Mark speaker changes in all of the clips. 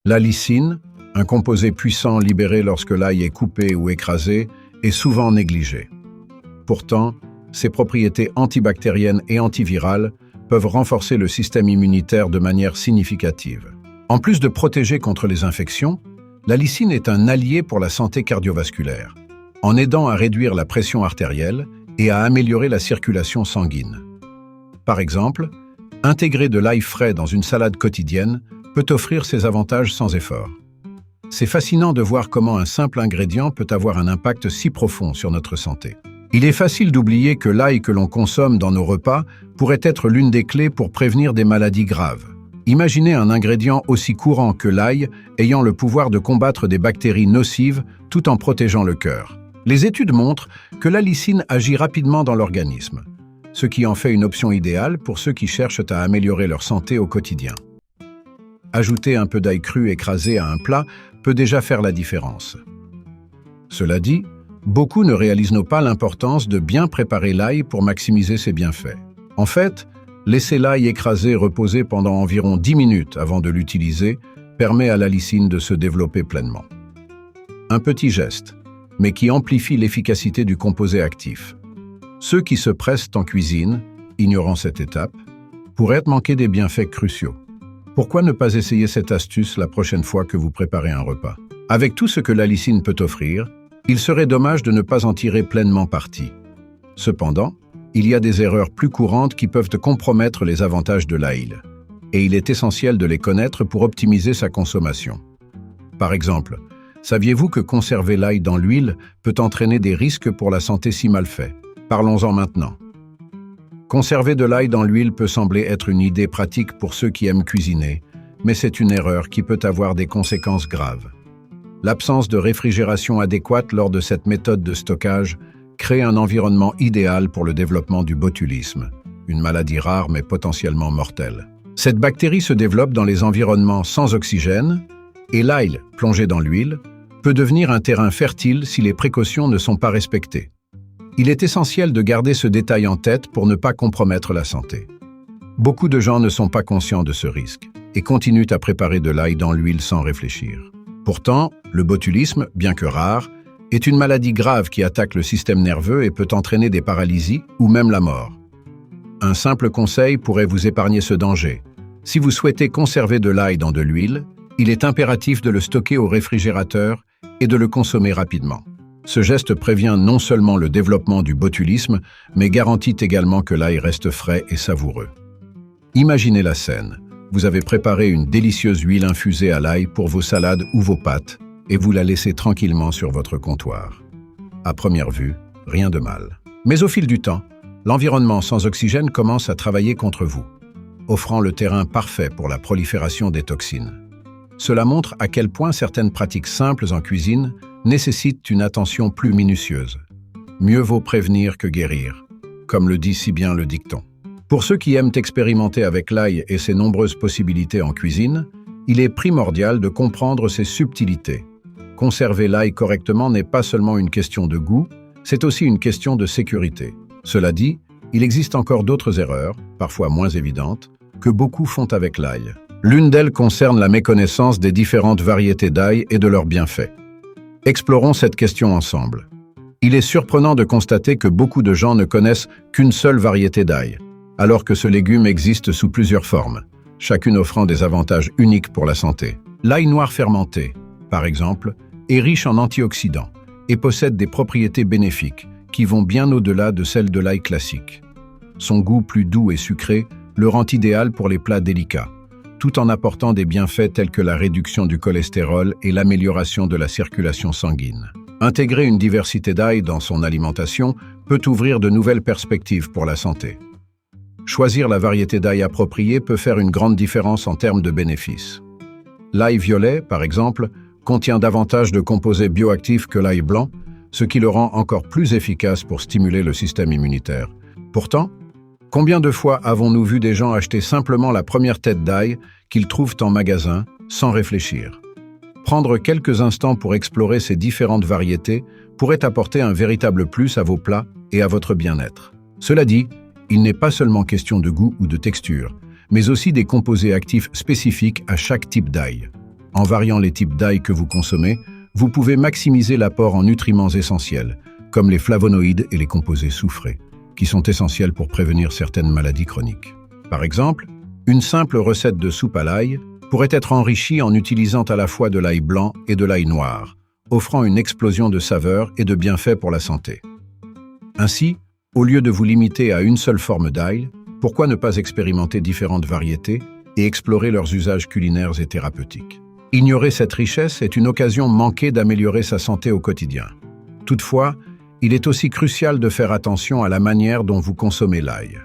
Speaker 1: La lysine, un composé puissant libéré lorsque l'ail est coupé ou écrasé, est souvent négligé. Pourtant, ses propriétés antibactériennes et antivirales peuvent renforcer le système immunitaire de manière significative. En plus de protéger contre les infections, la lysine est un allié pour la santé cardiovasculaire, en aidant à réduire la pression artérielle et à améliorer la circulation sanguine. Par exemple, intégrer de l'ail frais dans une salade quotidienne peut offrir ces avantages sans effort. C'est fascinant de voir comment un simple ingrédient peut avoir un impact si profond sur notre santé. Il est facile d'oublier que l'ail que l'on consomme dans nos repas pourrait être l'une des clés pour prévenir des maladies graves. Imaginez un ingrédient aussi courant que l'ail ayant le pouvoir de combattre des bactéries nocives tout en protégeant le cœur. Les études montrent que la lysine agit rapidement dans l'organisme, ce qui en fait une option idéale pour ceux qui cherchent à améliorer leur santé au quotidien. Ajouter un peu d'ail cru écrasé à un plat peut déjà faire la différence. Cela dit, beaucoup ne réalisent pas l'importance de bien préparer l'ail pour maximiser ses bienfaits. En fait, laisser l'ail écrasé reposer pendant environ 10 minutes avant de l'utiliser permet à la lysine de se développer pleinement. Un petit geste, mais qui amplifie l'efficacité du composé actif. Ceux qui se pressent en cuisine, ignorant cette étape, pourraient manquer des bienfaits cruciaux. Pourquoi ne pas essayer cette astuce la prochaine fois que vous préparez un repas? Avec tout ce que la lysine peut offrir, il serait dommage de ne pas en tirer pleinement parti. Cependant, il y a des erreurs plus courantes qui peuvent compromettre les avantages de l'ail, et il est essentiel de les connaître pour optimiser sa consommation. Par exemple, saviez-vous que conserver l'ail dans l'huile peut entraîner des risques pour la santé si mal fait? Parlons-en maintenant. Conserver de l'ail dans l'huile peut sembler être une idée pratique pour ceux qui aiment cuisiner, mais c'est une erreur qui peut avoir des conséquences graves. L'absence de réfrigération adéquate lors de cette méthode de stockage crée un environnement idéal pour le développement du botulisme, une maladie rare mais potentiellement mortelle. Cette bactérie se développe dans les environnements sans oxygène, et l'ail, plongé dans l'huile, peut devenir un terrain fertile si les précautions ne sont pas respectées. Il est essentiel de garder ce détail en tête pour ne pas compromettre la santé. Beaucoup de gens ne sont pas conscients de ce risque et continuent à préparer de l'ail dans l'huile sans réfléchir. Pourtant, le botulisme, bien que rare, est une maladie grave qui attaque le système nerveux et peut entraîner des paralysies ou même la mort. Un simple conseil pourrait vous épargner ce danger. Si vous souhaitez conserver de l'ail dans de l'huile, il est impératif de le stocker au réfrigérateur et de le consommer rapidement. Ce geste prévient non seulement le développement du botulisme, mais garantit également que l'ail reste frais et savoureux. Imaginez la scène. Vous avez préparé une délicieuse huile infusée à l'ail pour vos salades ou vos pâtes, et vous la laissez tranquillement sur votre comptoir. À première vue, rien de mal. Mais au fil du temps, l'environnement sans oxygène commence à travailler contre vous, offrant le terrain parfait pour la prolifération des toxines. Cela montre à quel point certaines pratiques simples en cuisine nécessitent une attention plus minutieuse. Mieux vaut prévenir que guérir, comme le dit si bien le dicton. Pour ceux qui aiment expérimenter avec l'ail et ses nombreuses possibilités en cuisine, il est primordial de comprendre ses subtilités. Conserver l'ail correctement n'est pas seulement une question de goût, c'est aussi une question de sécurité. Cela dit, il existe encore d'autres erreurs, parfois moins évidentes, que beaucoup font avec l'ail. L'une d'elles concerne la méconnaissance des différentes variétés d'ail et de leurs bienfaits. Explorons cette question ensemble. Il est surprenant de constater que beaucoup de gens ne connaissent qu'une seule variété d'ail, alors que ce légume existe sous plusieurs formes, chacune offrant des avantages uniques pour la santé. L'ail noir fermenté, par exemple, est riche en antioxydants et possède des propriétés bénéfiques qui vont bien au-delà de celles de l'ail classique. Son goût plus doux et sucré le rend idéal pour les plats délicats, tout en apportant des bienfaits tels que la réduction du cholestérol et l'amélioration de la circulation sanguine. Intégrer une diversité d'ail dans son alimentation peut ouvrir de nouvelles perspectives pour la santé. Choisir la variété d'ail appropriée peut faire une grande différence en termes de bénéfices. L'ail violet, par exemple, contient davantage de composés bioactifs que l'ail blanc, ce qui le rend encore plus efficace pour stimuler le système immunitaire. Pourtant, combien de fois avons-nous vu des gens acheter simplement la première tête d'ail qu'ils trouvent en magasin, sans réfléchir? Prendre quelques instants pour explorer ces différentes variétés pourrait apporter un véritable plus à vos plats et à votre bien-être. Cela dit, il n'est pas seulement question de goût ou de texture, mais aussi des composés actifs spécifiques à chaque type d'ail. En variant les types d'ail que vous consommez, vous pouvez maximiser l'apport en nutriments essentiels, comme les flavonoïdes et les composés soufrés, qui sont essentiels pour prévenir certaines maladies chroniques. Par exemple, une simple recette de soupe à l'ail pourrait être enrichie en utilisant à la fois de l'ail blanc et de l'ail noir, offrant une explosion de saveurs et de bienfaits pour la santé. Ainsi, au lieu de vous limiter à une seule forme d'ail, pourquoi ne pas expérimenter différentes variétés et explorer leurs usages culinaires et thérapeutiques? Ignorer cette richesse est une occasion manquée d'améliorer sa santé au quotidien. Toutefois, il est aussi crucial de faire attention à la manière dont vous consommez l'ail.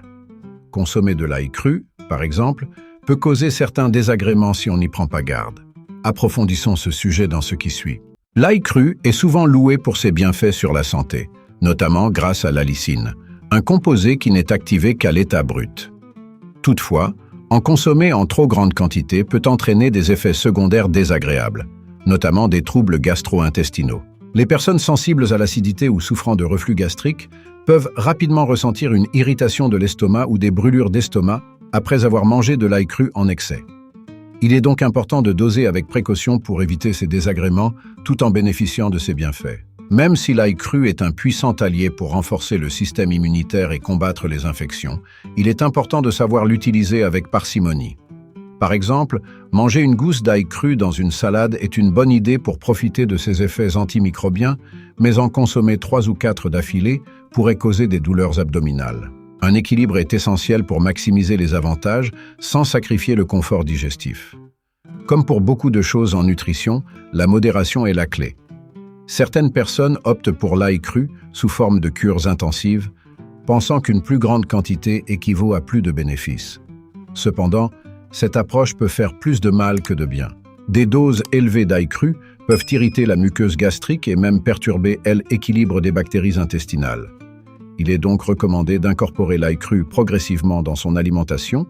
Speaker 1: Consommer de l'ail cru, par exemple, peut causer certains désagréments si on n'y prend pas garde. Approfondissons ce sujet dans ce qui suit. L'ail cru est souvent loué pour ses bienfaits sur la santé, notamment grâce à l'allicine, un composé qui n'est activé qu'à l'état brut. Toutefois, en consommer en trop grande quantité peut entraîner des effets secondaires désagréables, notamment des troubles gastro-intestinaux. Les personnes sensibles à l'acidité ou souffrant de reflux gastrique peuvent rapidement ressentir une irritation de l'estomac ou des brûlures d'estomac après avoir mangé de l'ail cru en excès. Il est donc important de doser avec précaution pour éviter ces désagréments tout en bénéficiant de ses bienfaits. Même si l'ail cru est un puissant allié pour renforcer le système immunitaire et combattre les infections, il est important de savoir l'utiliser avec parcimonie. Par exemple, manger une gousse d'ail cru dans une salade est une bonne idée pour profiter de ses effets antimicrobiens, mais en consommer 3 ou 4 d'affilée pourrait causer des douleurs abdominales. Un équilibre est essentiel pour maximiser les avantages sans sacrifier le confort digestif. Comme pour beaucoup de choses en nutrition, la modération est la clé. Certaines personnes optent pour l'ail cru sous forme de cures intensives, pensant qu'une plus grande quantité équivaut à plus de bénéfices. Cependant, cette approche peut faire plus de mal que de bien. Des doses élevées d'ail cru peuvent irriter la muqueuse gastrique et même perturber l'équilibre des bactéries intestinales. Il est donc recommandé d'incorporer l'ail cru progressivement dans son alimentation,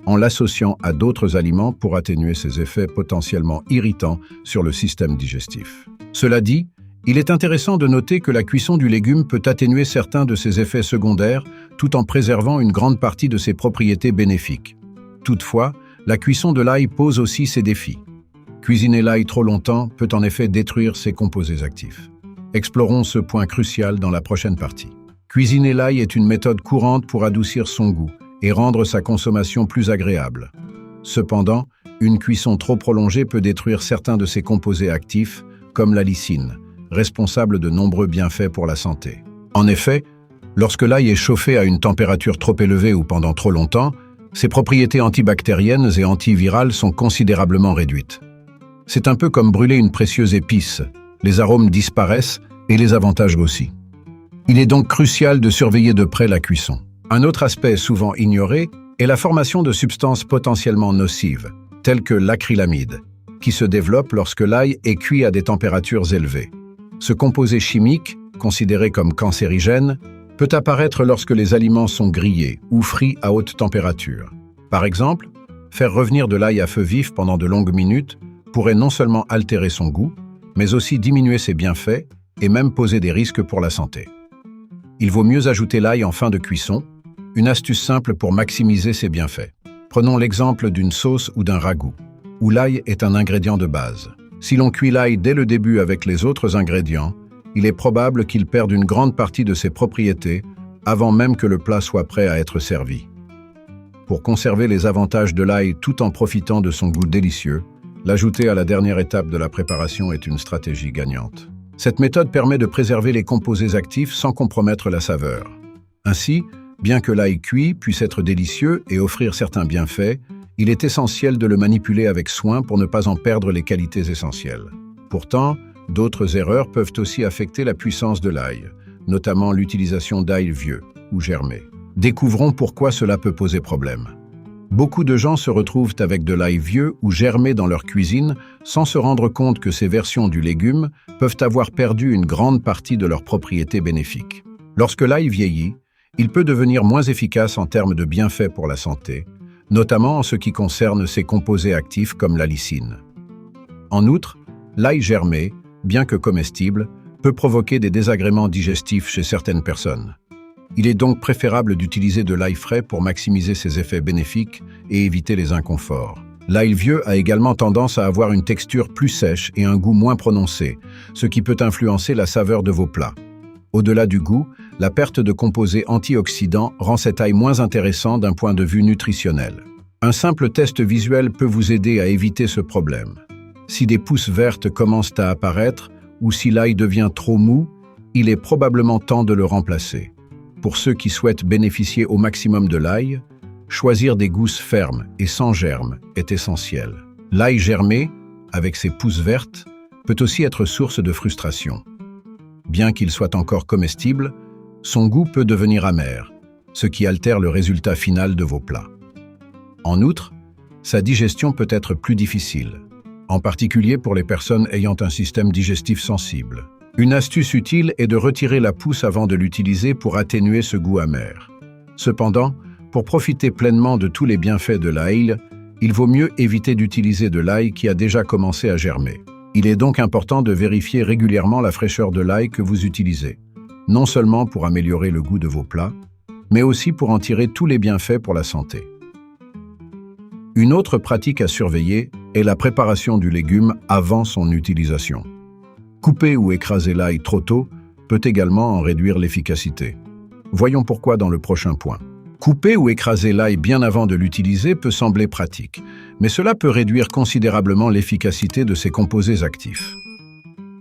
Speaker 1: en l'associant à d'autres aliments pour atténuer ses effets potentiellement irritants sur le système digestif. Cela dit, il est intéressant de noter que la cuisson du légume peut atténuer certains de ses effets secondaires tout en préservant une grande partie de ses propriétés bénéfiques. Toutefois, la cuisson de l'ail pose aussi ses défis. Cuisiner l'ail trop longtemps peut en effet détruire ses composés actifs. Explorons ce point crucial dans la prochaine partie. Cuisiner l'ail est une méthode courante pour adoucir son goût et rendre sa consommation plus agréable. Cependant, une cuisson trop prolongée peut détruire certains de ses composés actifs, comme l'allicine, responsable de nombreux bienfaits pour la santé. En effet, lorsque l'ail est chauffé à une température trop élevée ou pendant trop longtemps, ses propriétés antibactériennes et antivirales sont considérablement réduites. C'est un peu comme brûler une précieuse épice, les arômes disparaissent et les avantages aussi. Il est donc crucial de surveiller de près la cuisson. Un autre aspect souvent ignoré est la formation de substances potentiellement nocives, telles que l'acrylamide, qui se développe lorsque l'ail est cuit à des températures élevées. Ce composé chimique, considéré comme cancérigène, peut apparaître lorsque les aliments sont grillés ou frits à haute température. Par exemple, faire revenir de l'ail à feu vif pendant de longues minutes pourrait non seulement altérer son goût, mais aussi diminuer ses bienfaits et même poser des risques pour la santé. Il vaut mieux ajouter l'ail en fin de cuisson, une astuce simple pour maximiser ses bienfaits. Prenons l'exemple d'une sauce ou d'un ragoût, où l'ail est un ingrédient de base. Si l'on cuit l'ail dès le début avec les autres ingrédients, il est probable qu'il perde une grande partie de ses propriétés avant même que le plat soit prêt à être servi. Pour conserver les avantages de l'ail tout en profitant de son goût délicieux, l'ajouter à la dernière étape de la préparation est une stratégie gagnante. Cette méthode permet de préserver les composés actifs sans compromettre la saveur. Ainsi, bien que l'ail cuit puisse être délicieux et offrir certains bienfaits, il est essentiel de le manipuler avec soin pour ne pas en perdre les qualités essentielles. Pourtant, d'autres erreurs peuvent aussi affecter la puissance de l'ail, notamment l'utilisation d'ail vieux ou germé. Découvrons pourquoi cela peut poser problème. Beaucoup de gens se retrouvent avec de l'ail vieux ou germé dans leur cuisine sans se rendre compte que ces versions du légume peuvent avoir perdu une grande partie de leurs propriétés bénéfiques. Lorsque l'ail vieillit, il peut devenir moins efficace en termes de bienfaits pour la santé, notamment en ce qui concerne ses composés actifs comme l'allicine. En outre, l'ail germé, bien que comestible, peut provoquer des désagréments digestifs chez certaines personnes. Il est donc préférable d'utiliser de l'ail frais pour maximiser ses effets bénéfiques et éviter les inconforts. L'ail vieux a également tendance à avoir une texture plus sèche et un goût moins prononcé, ce qui peut influencer la saveur de vos plats. Au-delà du goût, la perte de composés antioxydants rend cet ail moins intéressant d'un point de vue nutritionnel. Un simple test visuel peut vous aider à éviter ce problème. Si des pousses vertes commencent à apparaître ou si l'ail devient trop mou, il est probablement temps de le remplacer. Pour ceux qui souhaitent bénéficier au maximum de l'ail, choisir des gousses fermes et sans germes est essentiel. L'ail germé, avec ses pousses vertes, peut aussi être source de frustration. Bien qu'il soit encore comestible, son goût peut devenir amer, ce qui altère le résultat final de vos plats. En outre, sa digestion peut être plus difficile, en particulier pour les personnes ayant un système digestif sensible. Une astuce utile est de retirer la pousse avant de l'utiliser pour atténuer ce goût amer. Cependant, pour profiter pleinement de tous les bienfaits de l'ail, il vaut mieux éviter d'utiliser de l'ail qui a déjà commencé à germer. Il est donc important de vérifier régulièrement la fraîcheur de l'ail que vous utilisez, non seulement pour améliorer le goût de vos plats, mais aussi pour en tirer tous les bienfaits pour la santé. Une autre pratique à surveiller est la préparation du légume avant son utilisation. Couper ou écraser l'ail trop tôt peut également en réduire l'efficacité. Voyons pourquoi dans le prochain point. Couper ou écraser l'ail bien avant de l'utiliser peut sembler pratique, mais cela peut réduire considérablement l'efficacité de ses composés actifs.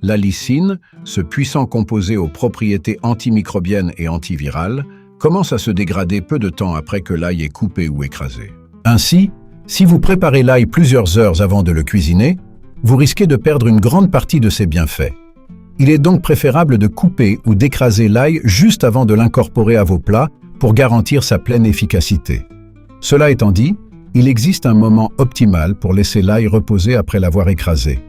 Speaker 1: L'allicine, ce puissant composé aux propriétés antimicrobiennes et antivirales, commence à se dégrader peu de temps après que l'ail est coupé ou écrasé. Ainsi, si vous préparez l'ail plusieurs heures avant de le cuisiner, vous risquez de perdre une grande partie de ses bienfaits. Il est donc préférable de couper ou d'écraser l'ail juste avant de l'incorporer à vos plats pour garantir sa pleine efficacité. Cela étant dit, il existe un moment optimal pour laisser l'ail reposer après l'avoir écrasé,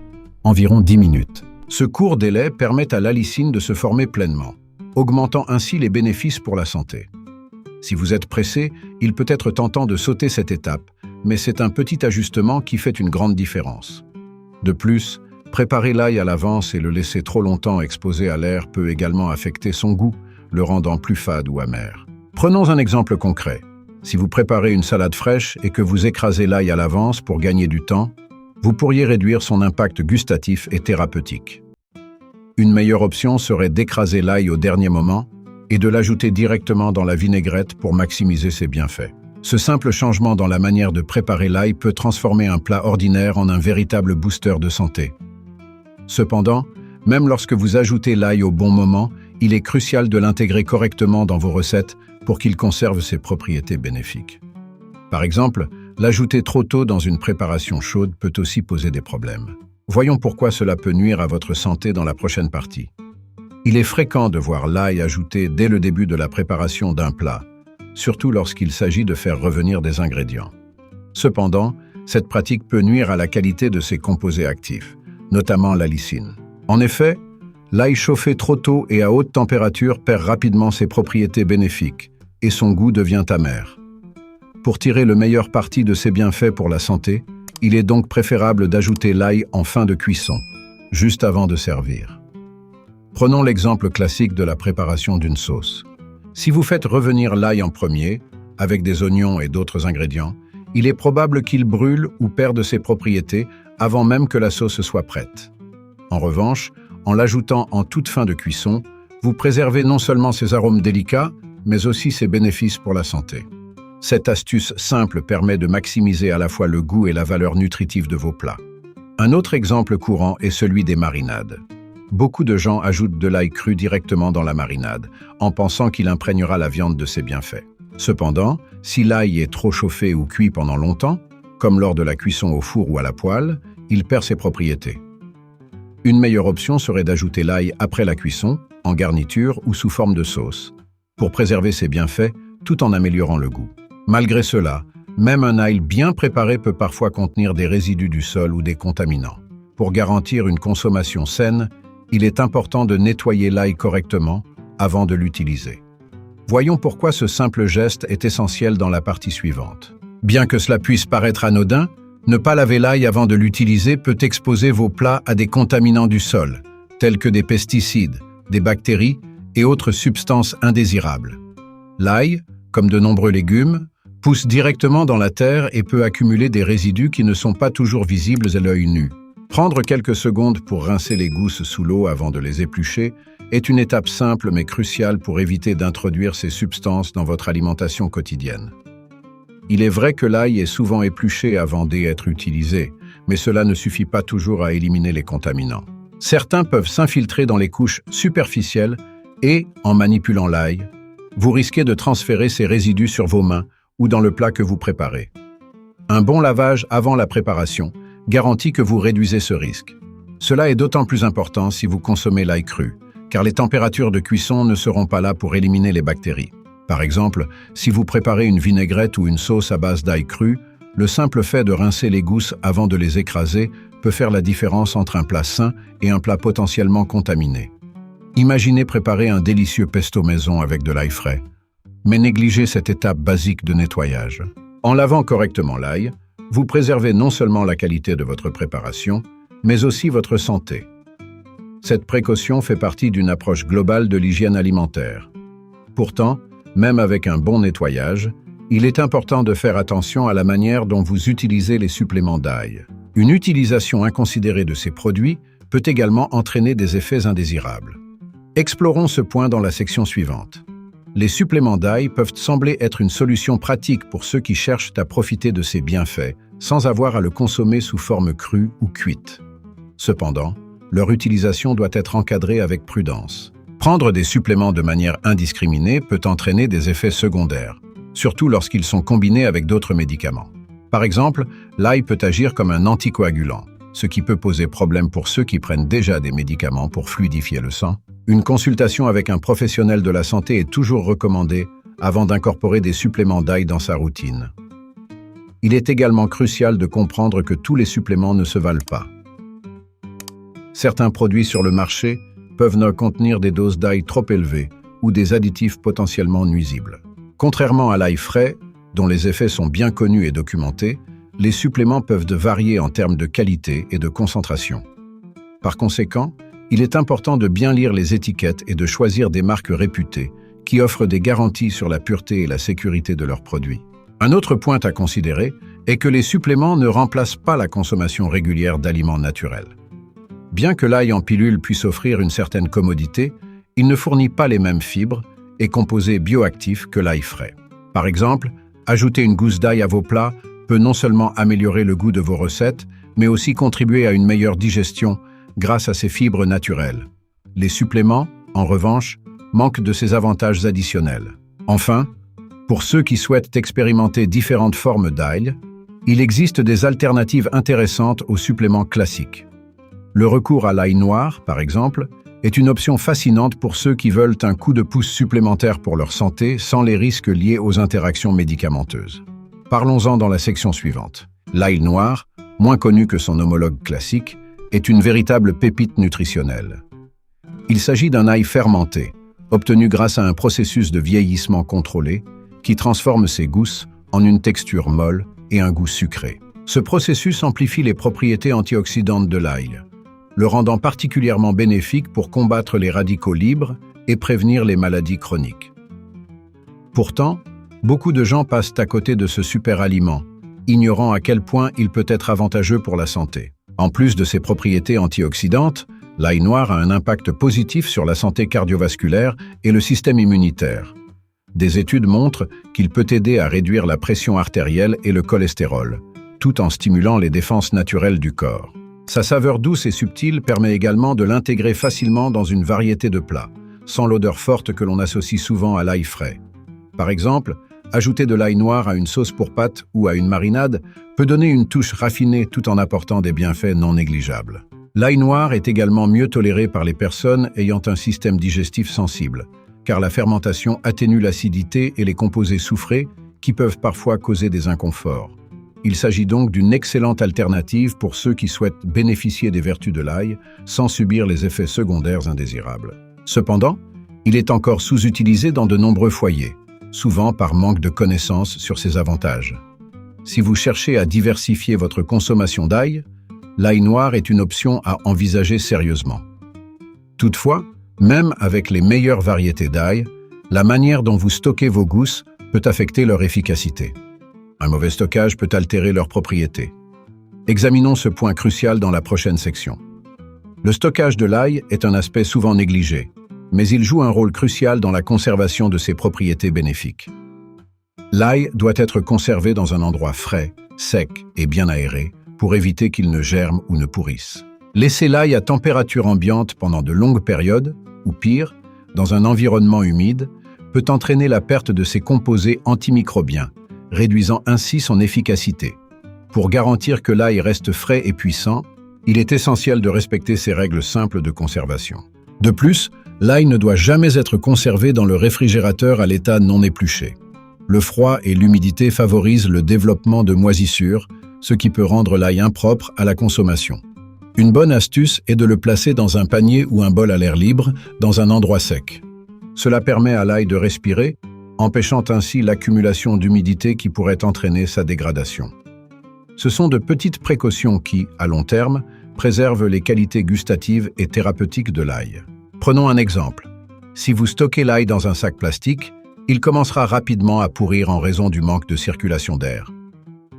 Speaker 1: environ 10 minutes. Ce court délai permet à l'allicine de se former pleinement, augmentant ainsi les bénéfices pour la santé. Si vous êtes pressé, il peut être tentant de sauter cette étape, mais c'est un petit ajustement qui fait une grande différence. De plus, préparer l'ail à l'avance et le laisser trop longtemps exposé à l'air peut également affecter son goût, le rendant plus fade ou amer. Prenons un exemple concret. Si vous préparez une salade fraîche et que vous écrasez l'ail à l'avance pour gagner du temps, vous pourriez réduire son impact gustatif et thérapeutique. Une meilleure option serait d'écraser l'ail au dernier moment et de l'ajouter directement dans la vinaigrette pour maximiser ses bienfaits. Ce simple changement dans la manière de préparer l'ail peut transformer un plat ordinaire en un véritable booster de santé. Cependant, même lorsque vous ajoutez l'ail au bon moment, il est crucial de l'intégrer correctement dans vos recettes pour qu'il conserve ses propriétés bénéfiques. Par exemple, l'ajouter trop tôt dans une préparation chaude peut aussi poser des problèmes. Voyons pourquoi cela peut nuire à votre santé dans la prochaine partie. Il est fréquent de voir l'ail ajouté dès le début de la préparation d'un plat, surtout lorsqu'il s'agit de faire revenir des ingrédients. Cependant, cette pratique peut nuire à la qualité de ses composés actifs, notamment l'allicine. En effet, l'ail chauffé trop tôt et à haute température perd rapidement ses propriétés bénéfiques et son goût devient amer. Pour tirer le meilleur parti de ses bienfaits pour la santé, il est donc préférable d'ajouter l'ail en fin de cuisson, juste avant de servir. Prenons l'exemple classique de la préparation d'une sauce. Si vous faites revenir l'ail en premier, avec des oignons et d'autres ingrédients, il est probable qu'il brûle ou perde ses propriétés avant même que la sauce soit prête. En revanche, en l'ajoutant en toute fin de cuisson, vous préservez non seulement ses arômes délicats, mais aussi ses bénéfices pour la santé. Cette astuce simple permet de maximiser à la fois le goût et la valeur nutritive de vos plats. Un autre exemple courant est celui des marinades. Beaucoup de gens ajoutent de l'ail cru directement dans la marinade, en pensant qu'il imprégnera la viande de ses bienfaits. Cependant, si l'ail est trop chauffé ou cuit pendant longtemps, comme lors de la cuisson au four ou à la poêle, il perd ses propriétés. Une meilleure option serait d'ajouter l'ail après la cuisson, en garniture ou sous forme de sauce, pour préserver ses bienfaits tout en améliorant le goût. Malgré cela, même un ail bien préparé peut parfois contenir des résidus du sol ou des contaminants. Pour garantir une consommation saine, il est important de nettoyer l'ail correctement avant de l'utiliser. Voyons pourquoi ce simple geste est essentiel dans la partie suivante. Bien que cela puisse paraître anodin, ne pas laver l'ail avant de l'utiliser peut exposer vos plats à des contaminants du sol, tels que des pesticides, des bactéries et autres substances indésirables. L'ail, comme de nombreux légumes, pousse directement dans la terre et peut accumuler des résidus qui ne sont pas toujours visibles à l'œil nu. Prendre quelques secondes pour rincer les gousses sous l'eau avant de les éplucher est une étape simple mais cruciale pour éviter d'introduire ces substances dans votre alimentation quotidienne. Il est vrai que l'ail est souvent épluché avant d'être utilisé, mais cela ne suffit pas toujours à éliminer les contaminants. Certains peuvent s'infiltrer dans les couches superficielles et, en manipulant l'ail, vous risquez de transférer ces résidus sur vos mains ou dans le plat que vous préparez. Un bon lavage avant la préparation garantit que vous réduisez ce risque. Cela est d'autant plus important si vous consommez l'ail cru, car les températures de cuisson ne seront pas là pour éliminer les bactéries. Par exemple, si vous préparez une vinaigrette ou une sauce à base d'ail cru, le simple fait de rincer les gousses avant de les écraser peut faire la différence entre un plat sain et un plat potentiellement contaminé. Imaginez préparer un délicieux pesto maison avec de l'ail frais, mais négligez cette étape basique de nettoyage. En lavant correctement l'ail, vous préservez non seulement la qualité de votre préparation, mais aussi votre santé. Cette précaution fait partie d'une approche globale de l'hygiène alimentaire. Pourtant, même avec un bon nettoyage, il est important de faire attention à la manière dont vous utilisez les suppléments d'ail. Une utilisation inconsidérée de ces produits peut également entraîner des effets indésirables. Explorons ce point dans la section suivante. Les suppléments d'ail peuvent sembler être une solution pratique pour ceux qui cherchent à profiter de ces bienfaits, sans avoir à le consommer sous forme crue ou cuite. Cependant, leur utilisation doit être encadrée avec prudence. Prendre des suppléments de manière indiscriminée peut entraîner des effets secondaires, surtout lorsqu'ils sont combinés avec d'autres médicaments. Par exemple, l'ail peut agir comme un anticoagulant, ce qui peut poser problème pour ceux qui prennent déjà des médicaments pour fluidifier le sang. Une consultation avec un professionnel de la santé est toujours recommandée avant d'incorporer des suppléments d'ail dans sa routine. Il est également crucial de comprendre que tous les suppléments ne se valent pas. Certains produits sur le marché peuvent ne contenir des doses d'ail trop élevées ou des additifs potentiellement nuisibles. Contrairement à l'ail frais, dont les effets sont bien connus et documentés, les suppléments peuvent varier en termes de qualité et de concentration. Par conséquent, il est important de bien lire les étiquettes et de choisir des marques réputées qui offrent des garanties sur la pureté et la sécurité de leurs produits. Un autre point à considérer est que les suppléments ne remplacent pas la consommation régulière d'aliments naturels. Bien que l'ail en pilule puisse offrir une certaine commodité, il ne fournit pas les mêmes fibres et composés bioactifs que l'ail frais. Par exemple, ajouter une gousse d'ail à vos plats peut non seulement améliorer le goût de vos recettes, mais aussi contribuer à une meilleure digestion grâce à ces fibres naturelles. Les suppléments, en revanche, manquent de ces avantages additionnels. Enfin, pour ceux qui souhaitent expérimenter différentes formes d'ail, il existe des alternatives intéressantes aux suppléments classiques. Le recours à l'ail noir, par exemple, est une option fascinante pour ceux qui veulent un coup de pouce supplémentaire pour leur santé sans les risques liés aux interactions médicamenteuses. Parlons-en dans la section suivante. L'ail noir, moins connu que son homologue classique, est une véritable pépite nutritionnelle. Il s'agit d'un ail fermenté, obtenu grâce à un processus de vieillissement contrôlé qui transforme ses gousses en une texture molle et un goût sucré. Ce processus amplifie les propriétés antioxydantes de l'ail, le rendant particulièrement bénéfique pour combattre les radicaux libres et prévenir les maladies chroniques. Pourtant, beaucoup de gens passent à côté de ce super aliment, ignorant à quel point il peut être avantageux pour la santé. En plus de ses propriétés antioxydantes, l'ail noir a un impact positif sur la santé cardiovasculaire et le système immunitaire. Des études montrent qu'il peut aider à réduire la pression artérielle et le cholestérol, tout en stimulant les défenses naturelles du corps. Sa saveur douce et subtile permet également de l'intégrer facilement dans une variété de plats, sans l'odeur forte que l'on associe souvent à l'ail frais. Par exemple, ajouter de l'ail noir à une sauce pour pâtes ou à une marinade peut donner une touche raffinée tout en apportant des bienfaits non négligeables. L'ail noir est également mieux toléré par les personnes ayant un système digestif sensible, car la fermentation atténue l'acidité et les composés soufrés qui peuvent parfois causer des inconforts. Il s'agit donc d'une excellente alternative pour ceux qui souhaitent bénéficier des vertus de l'ail sans subir les effets secondaires indésirables. Cependant, il est encore sous-utilisé dans de nombreux foyers, souvent par manque de connaissances sur ses avantages. Si vous cherchez à diversifier votre consommation d'ail, l'ail noir est une option à envisager sérieusement. Toutefois, même avec les meilleures variétés d'ail, la manière dont vous stockez vos gousses peut affecter leur efficacité. Un mauvais stockage peut altérer leurs propriétés. Examinons ce point crucial dans la prochaine section. Le stockage de l'ail est un aspect souvent négligé, mais il joue un rôle crucial dans la conservation de ses propriétés bénéfiques. L'ail doit être conservé dans un endroit frais, sec et bien aéré pour éviter qu'il ne germe ou ne pourrisse. Laisser l'ail à température ambiante pendant de longues périodes, ou pire, dans un environnement humide, peut entraîner la perte de ses composés antimicrobiens, réduisant ainsi son efficacité. Pour garantir que l'ail reste frais et puissant, il est essentiel de respecter ces règles simples de conservation. De plus, l'ail ne doit jamais être conservé dans le réfrigérateur à l'état non épluché. Le froid et l'humidité favorisent le développement de moisissures, ce qui peut rendre l'ail impropre à la consommation. Une bonne astuce est de le placer dans un panier ou un bol à l'air libre, dans un endroit sec. Cela permet à l'ail de respirer, empêchant ainsi l'accumulation d'humidité qui pourrait entraîner sa dégradation. Ce sont de petites précautions qui, à long terme, préservent les qualités gustatives et thérapeutiques de l'ail. Prenons un exemple. Si vous stockez l'ail dans un sac plastique, il commencera rapidement à pourrir en raison du manque de circulation d'air.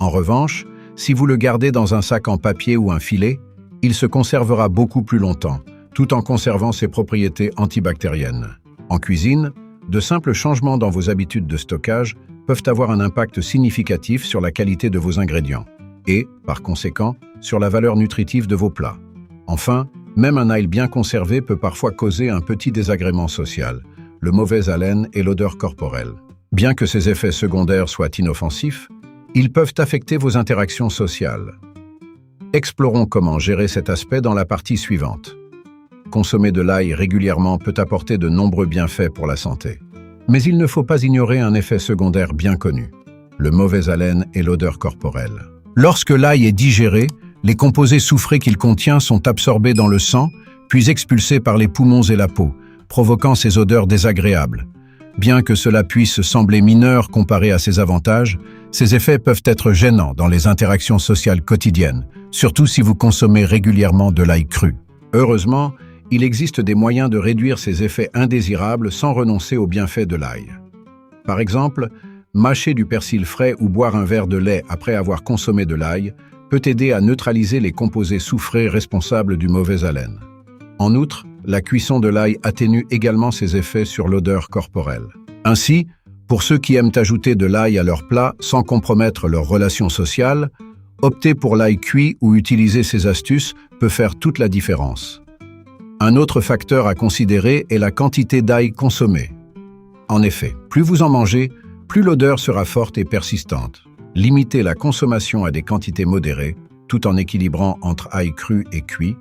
Speaker 1: En revanche, si vous le gardez dans un sac en papier ou un filet, il se conservera beaucoup plus longtemps, tout en conservant ses propriétés antibactériennes. En cuisine, de simples changements dans vos habitudes de stockage peuvent avoir un impact significatif sur la qualité de vos ingrédients et, par conséquent, sur la valeur nutritive de vos plats. Enfin, même un ail bien conservé peut parfois causer un petit désagrément social, le mauvaise haleine et l'odeur corporelle. Bien que ces effets secondaires soient inoffensifs, ils peuvent affecter vos interactions sociales. Explorons comment gérer cet aspect dans la partie suivante. Consommer de l'ail régulièrement peut apporter de nombreux bienfaits pour la santé. Mais il ne faut pas ignorer un effet secondaire bien connu, le mauvaise haleine et l'odeur corporelle. Lorsque l'ail est digéré, les composés soufrés qu'il contient sont absorbés dans le sang, puis expulsés par les poumons et la peau, provoquant ces odeurs désagréables. Bien que cela puisse sembler mineur comparé à ses avantages, ces effets peuvent être gênants dans les interactions sociales quotidiennes, surtout si vous consommez régulièrement de l'ail cru. Heureusement, il existe des moyens de réduire ces effets indésirables sans renoncer aux bienfaits de l'ail. Par exemple, mâcher du persil frais ou boire un verre de lait après avoir consommé de l'ail peut aider à neutraliser les composés soufrés responsables du mauvais haleine. En outre, la cuisson de l'ail atténue également ses effets sur l'odeur corporelle. Ainsi, pour ceux qui aiment ajouter de l'ail à leurs plats sans compromettre leurs relations sociales, opter pour l'ail cuit ou utiliser ces astuces peut faire toute la différence. Un autre facteur à considérer est la quantité d'ail consommée. En effet, plus vous en mangez, plus l'odeur sera forte et persistante. Limiter la consommation à des quantités modérées, tout en équilibrant entre ail cru et cuit,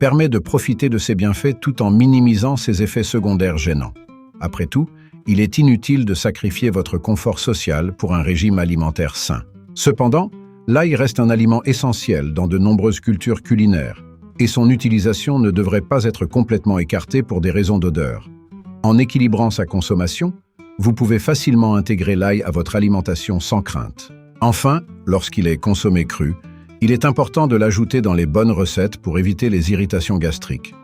Speaker 1: permet de profiter de ses bienfaits tout en minimisant ses effets secondaires gênants. Après tout, il est inutile de sacrifier votre confort social pour un régime alimentaire sain. Cependant, l'ail reste un aliment essentiel dans de nombreuses cultures culinaires, et son utilisation ne devrait pas être complètement écartée pour des raisons d'odeur. En équilibrant sa consommation, vous pouvez facilement intégrer l'ail à votre alimentation sans crainte. Enfin, lorsqu'il est consommé cru, il est important de l'ajouter dans les bonnes recettes pour éviter les irritations gastriques.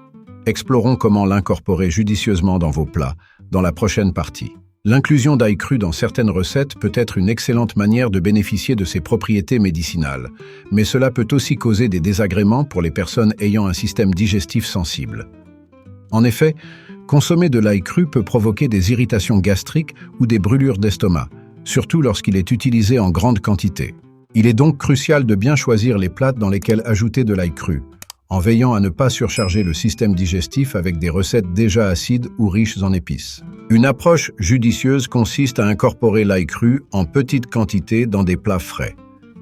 Speaker 1: Explorons comment l'incorporer judicieusement dans vos plats, dans la prochaine partie. L'inclusion d'ail cru dans certaines recettes peut être une excellente manière de bénéficier de ses propriétés médicinales, mais cela peut aussi causer des désagréments pour les personnes ayant un système digestif sensible. En effet, consommer de l'ail cru peut provoquer des irritations gastriques ou des brûlures d'estomac, surtout lorsqu'il est utilisé en grande quantité. Il est donc crucial de bien choisir les plats dans lesquels ajouter de l'ail cru, en veillant à ne pas surcharger le système digestif avec des recettes déjà acides ou riches en épices. Une approche judicieuse consiste à incorporer l'ail cru en petites quantités dans des plats frais,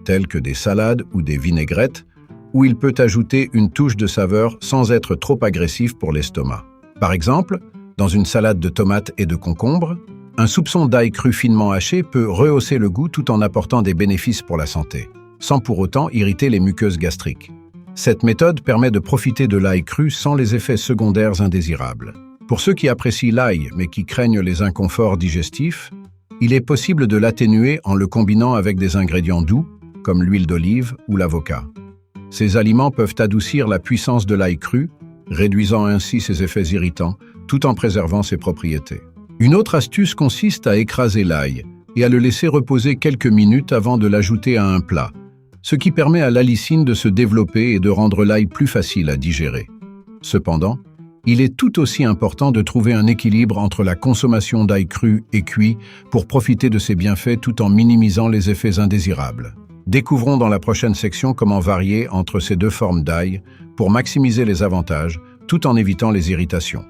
Speaker 1: tels que des salades ou des vinaigrettes, où il peut ajouter une touche de saveur sans être trop agressif pour l'estomac. Par exemple, dans une salade de tomates et de concombres, un soupçon d'ail cru finement haché peut rehausser le goût tout en apportant des bénéfices pour la santé, sans pour autant irriter les muqueuses gastriques. Cette méthode permet de profiter de l'ail cru sans les effets secondaires indésirables. Pour ceux qui apprécient l'ail mais qui craignent les inconforts digestifs, il est possible de l'atténuer en le combinant avec des ingrédients doux, comme l'huile d'olive ou l'avocat. Ces aliments peuvent adoucir la puissance de l'ail cru, réduisant ainsi ses effets irritants, tout en préservant ses propriétés. Une autre astuce consiste à écraser l'ail, et à le laisser reposer quelques minutes avant de l'ajouter à un plat, ce qui permet à l'allicine de se développer et de rendre l'ail plus facile à digérer. Cependant, il est tout aussi important de trouver un équilibre entre la consommation d'ail cru et cuit pour profiter de ses bienfaits tout en minimisant les effets indésirables. Découvrons dans la prochaine section comment varier entre ces deux formes d'ail pour maximiser les avantages tout en évitant les irritations.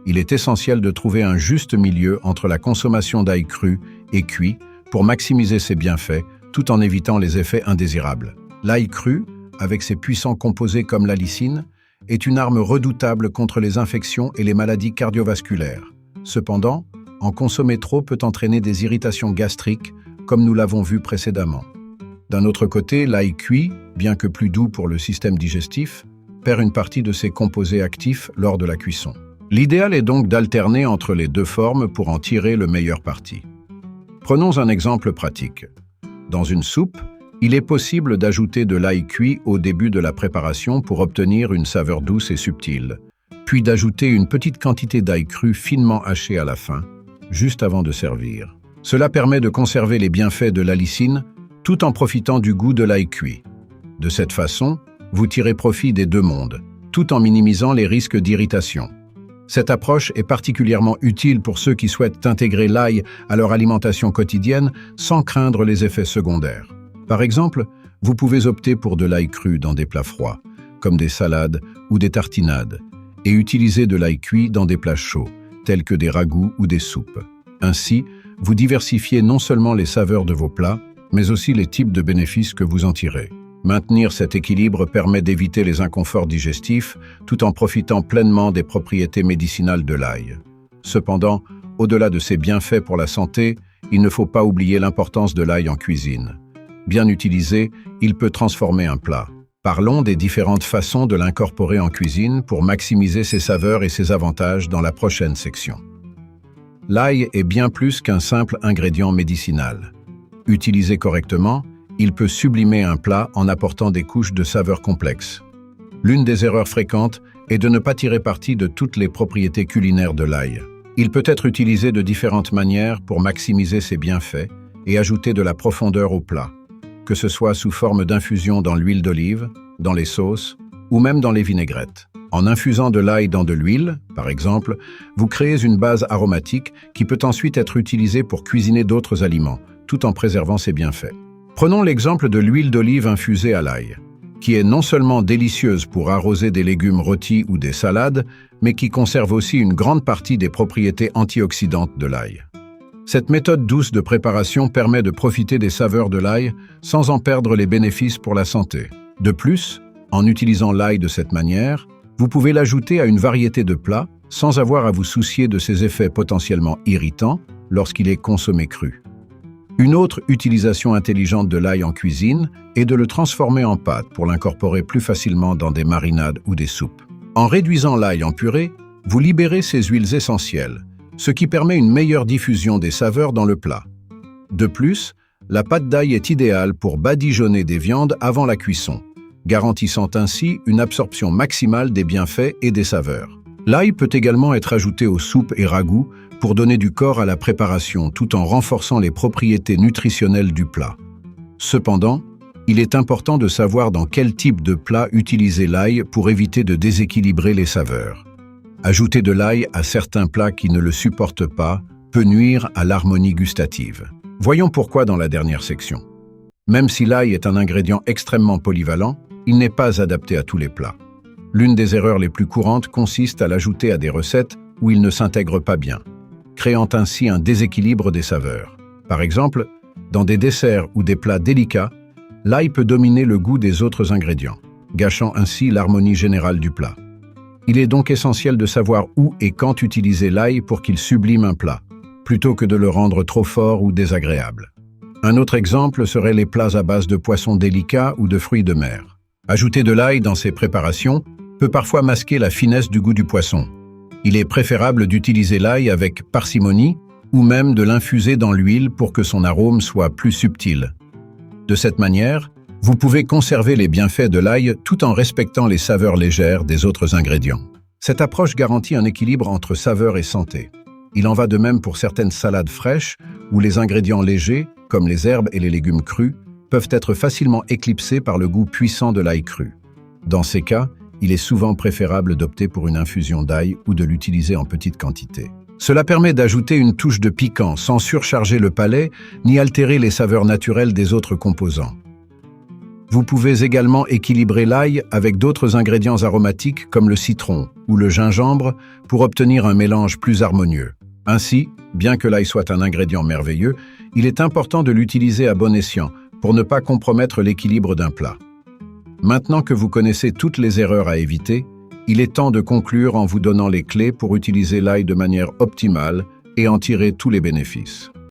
Speaker 1: Il est essentiel de trouver un juste milieu entre la consommation d'ail cru et cuit pour maximiser ses bienfaits tout en évitant les effets indésirables. L'ail cru, avec ses puissants composés comme l'allicine, est une arme redoutable contre les infections et les maladies cardiovasculaires. Cependant, en consommer trop peut entraîner des irritations gastriques, comme nous l'avons vu précédemment. D'un autre côté, l'ail cuit, bien que plus doux pour le système digestif, perd une partie de ses composés actifs lors de la cuisson. L'idéal est donc d'alterner entre les deux formes pour en tirer le meilleur parti. Prenons un exemple pratique. Dans une soupe, il est possible d'ajouter de l'ail cuit au début de la préparation pour obtenir une saveur douce et subtile, puis d'ajouter une petite quantité d'ail cru finement haché à la fin, juste avant de servir. Cela permet de conserver les bienfaits de l'allicine tout en profitant du goût de l'ail cuit. De cette façon, vous tirez profit des deux mondes, tout en minimisant les risques d'irritation. Cette approche est particulièrement utile pour ceux qui souhaitent intégrer l'ail à leur alimentation quotidienne sans craindre les effets secondaires. Par exemple, vous pouvez opter pour de l'ail cru dans des plats froids, comme des salades ou des tartinades, et utiliser de l'ail cuit dans des plats chauds, tels que des ragoûts ou des soupes. Ainsi, vous diversifiez non seulement les saveurs de vos plats, mais aussi les types de bénéfices que vous en tirez. Maintenir cet équilibre permet d'éviter les inconforts digestifs tout en profitant pleinement des propriétés médicinales de l'ail. Cependant, au-delà de ses bienfaits pour la santé, il ne faut pas oublier l'importance de l'ail en cuisine. Bien utilisé, il peut transformer un plat. Parlons des différentes façons de l'incorporer en cuisine pour maximiser ses saveurs et ses avantages dans la prochaine section. L'ail est bien plus qu'un simple ingrédient médicinal. Utilisé correctement, il peut sublimer un plat en apportant des couches de saveurs complexes. L'une des erreurs fréquentes est de ne pas tirer parti de toutes les propriétés culinaires de l'ail. Il peut être utilisé de différentes manières pour maximiser ses bienfaits et ajouter de la profondeur au plat, que ce soit sous forme d'infusion dans l'huile d'olive, dans les sauces ou même dans les vinaigrettes. En infusant de l'ail dans de l'huile, par exemple, vous créez une base aromatique qui peut ensuite être utilisée pour cuisiner d'autres aliments, tout en préservant ses bienfaits. Prenons l'exemple de l'huile d'olive infusée à l'ail, qui est non seulement délicieuse pour arroser des légumes rôtis ou des salades, mais qui conserve aussi une grande partie des propriétés antioxydantes de l'ail. Cette méthode douce de préparation permet de profiter des saveurs de l'ail sans en perdre les bénéfices pour la santé. De plus, en utilisant l'ail de cette manière, vous pouvez l'ajouter à une variété de plats sans avoir à vous soucier de ses effets potentiellement irritants lorsqu'il est consommé cru. Une autre utilisation intelligente de l'ail en cuisine est de le transformer en pâte pour l'incorporer plus facilement dans des marinades ou des soupes. En réduisant l'ail en purée, vous libérez ses huiles essentielles, ce qui permet une meilleure diffusion des saveurs dans le plat. De plus, la pâte d'ail est idéale pour badigeonner des viandes avant la cuisson, garantissant ainsi une absorption maximale des bienfaits et des saveurs. L'ail peut également être ajouté aux soupes et ragoûts pour donner du corps à la préparation tout en renforçant les propriétés nutritionnelles du plat. Cependant, il est important de savoir dans quel type de plat utiliser l'ail pour éviter de déséquilibrer les saveurs. Ajouter de l'ail à certains plats qui ne le supportent pas peut nuire à l'harmonie gustative. Voyons pourquoi dans la dernière section. Même si l'ail est un ingrédient extrêmement polyvalent, il n'est pas adapté à tous les plats. L'une des erreurs les plus courantes consiste à l'ajouter à des recettes où il ne s'intègre pas bien, créant ainsi un déséquilibre des saveurs. Par exemple, dans des desserts ou des plats délicats, l'ail peut dominer le goût des autres ingrédients, gâchant ainsi l'harmonie générale du plat. Il est donc essentiel de savoir où et quand utiliser l'ail pour qu'il sublime un plat, plutôt que de le rendre trop fort ou désagréable. Un autre exemple serait les plats à base de poissons délicats ou de fruits de mer. Ajouter de l'ail dans ces préparations peut parfois masquer la finesse du goût du poisson. Il est préférable d'utiliser l'ail avec parcimonie ou même de l'infuser dans l'huile pour que son arôme soit plus subtil. De cette manière, vous pouvez conserver les bienfaits de l'ail tout en respectant les saveurs légères des autres ingrédients. Cette approche garantit un équilibre entre saveur et santé. Il en va de même pour certaines salades fraîches où les ingrédients légers, comme les herbes et les légumes crus, peuvent être facilement éclipsés par le goût puissant de l'ail cru. Dans ces cas, il est souvent préférable d'opter pour une infusion d'ail ou de l'utiliser en petite quantité. Cela permet d'ajouter une touche de piquant sans surcharger le palais ni altérer les saveurs naturelles des autres composants. Vous pouvez également équilibrer l'ail avec d'autres ingrédients aromatiques comme le citron ou le gingembre pour obtenir un mélange plus harmonieux. Ainsi, bien que l'ail soit un ingrédient merveilleux, il est important de l'utiliser à bon escient pour ne pas compromettre l'équilibre d'un plat. Maintenant que vous connaissez toutes les erreurs à éviter, il est temps de conclure en vous donnant les clés pour utiliser l'ail de manière optimale et en tirer tous les bénéfices.